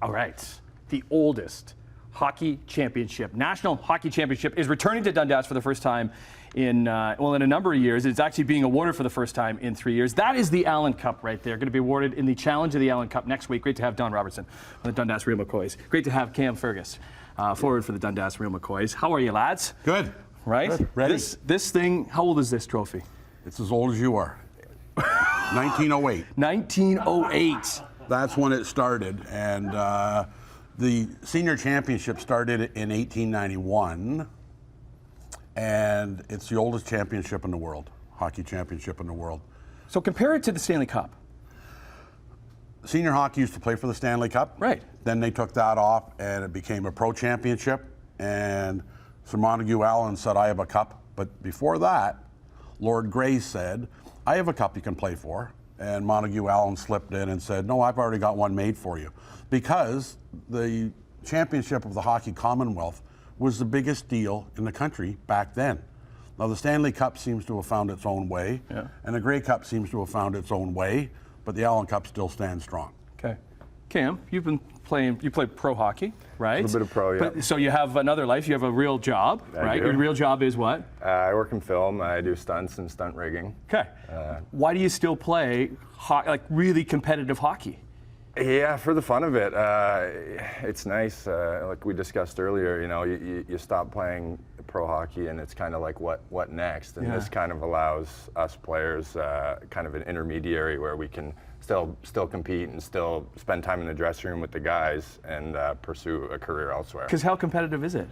All right. The oldest hockey championship, National Hockey Championship, is returning to Dundas for the first time in a number of years. It's actually being awarded for the first time in 3 years. That is the Allan Cup right there. Going to be awarded in the Challenge of the Allan Cup next week. Great to have Don Robertson from the Dundas Real McCoys. Great to have Cam Fergus forward for the Dundas Real McCoys. How are you, lads? Good. Right? Good. Ready. This thing, how old is this trophy? It's as old as you are. 1908. 1908. That's when it started, and the senior championship started in 1891, and it's the oldest championship in the world, hockey championship in the world. So compare it to the Stanley Cup. Senior hockey used to play for the Stanley Cup. Right. Then they took that off, and it became a pro championship, and Sir Montague Allen said, I have a cup. But before that, Lord Grey said, I have a cup you can play for. And Montague Allen slipped in and said, no, I've already got one made for you. Because the championship of the Hockey Commonwealth was the biggest deal in the country back then. Now the Stanley Cup seems to have found its own way, and the Grey Cup seems to have found its own way, but the Allan Cup still stands strong. Okay. Cam, you've been playing, you played pro hockey, right? A little bit of pro, yeah. So you have another life, you have a real job, right? do. Your real job is what? I work in film. I do stunts and stunt rigging. Okay. Why do you still play like really competitive hockey? Yeah, for the fun of it. It's nice. Like we discussed earlier, you know, you stop playing pro hockey and it's kind of like what next? And this kind of allows us players kind of an intermediary where we can still compete and still spend time in the dressing room with the guys and pursue a career elsewhere. Because how competitive is it?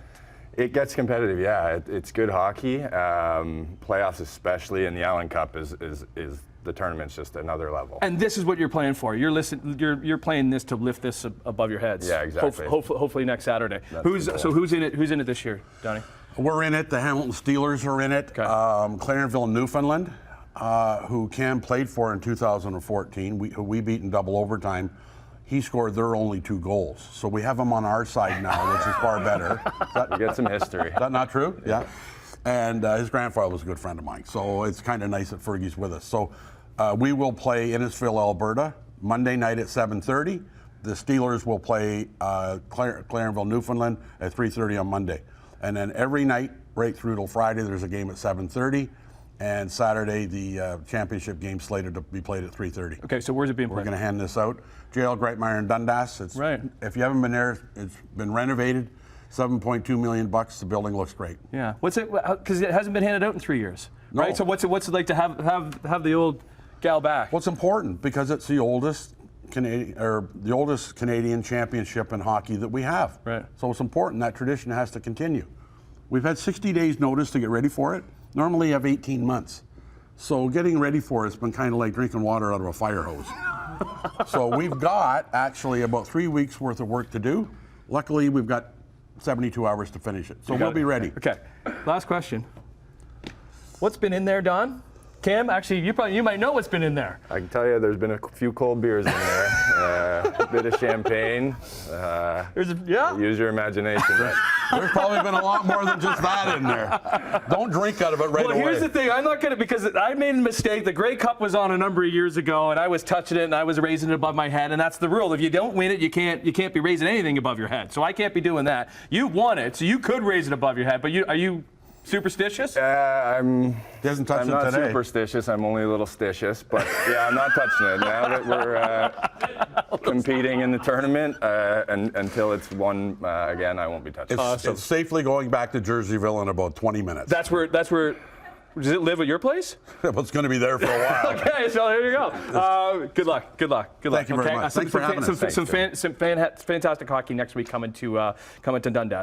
It gets competitive, yeah. It's good hockey. Playoffs especially, and the Allan Cup is the tournament's just another level. And this is what you're playing for. You're playing this to lift this above your heads. Yeah, exactly. Hopefully next Saturday. Who's in it? Who's in it this year, Donnie? We're in it. The Hamilton Steelers are in it. Okay. Clarenville, Newfoundland, who Cam played for in 2014, who we beat in double overtime. He scored their only 2 goals. So we have him on our side now, which is far better. We get some history. Is that not true? Yeah. And his grandfather was a good friend of mine. So it's kind of nice that Fergie's with us. So we will play Innisfil, Alberta, Monday night at 7:30. The Steelers will play Clarenville, Newfoundland at 3:30 on Monday. And then every night, right through till Friday, there's a game at 7:30. And Saturday, the championship game slated to be played at 3:30. Okay, so where's it being We're played? going to hand this out. JL Greitmeyer in Dundas. It's, right. If you haven't been there, it's been renovated. $7.2 million bucks. The building looks great. Yeah. What's it? Because it hasn't been handed out in 3 years, No. right? So what's it like to have the old gal back? Well, it's important because it's the oldest Canadian championship in hockey that we have. Right. So it's important. That tradition has to continue. We've had 60 days notice to get ready for it. Normally you have 18 months. So getting ready for it's been kind of like drinking water out of a fire hose. So we've got actually about 3 weeks worth of work to do. Luckily, we've got 72 hours to finish it. So we'll be ready. Okay. Last question. What's been in there, Don? Cam, actually, you might know what's been in there. I can tell you there's been a few cold beers in there, a bit of champagne. Use your imagination. There's probably been a lot more than just that in there. Don't drink out of it right away. Well, here's the thing. I'm not going to, because I made a mistake. The Grey Cup was on a number of years ago, and I was touching it, and I was raising it above my head, and that's the rule. If you don't win it, you can't be raising anything above your head. So I can't be doing that. You won it, so you could raise it above your head, but are you superstitious? He hasn't touched I'm it not today. Superstitious. I'm only a little stitious, but yeah, I'm not touching it now that we're competing in the tournament. And until it's won again, I won't be touching it. It's safely going back to Jerseyville in about 20 minutes. That's where. Does it live at your place? Well, it's going to be there for a while. Okay, so there you go. Good luck. Thank you very much. Thanks for having us. Some fantastic hockey next week coming to Dundas.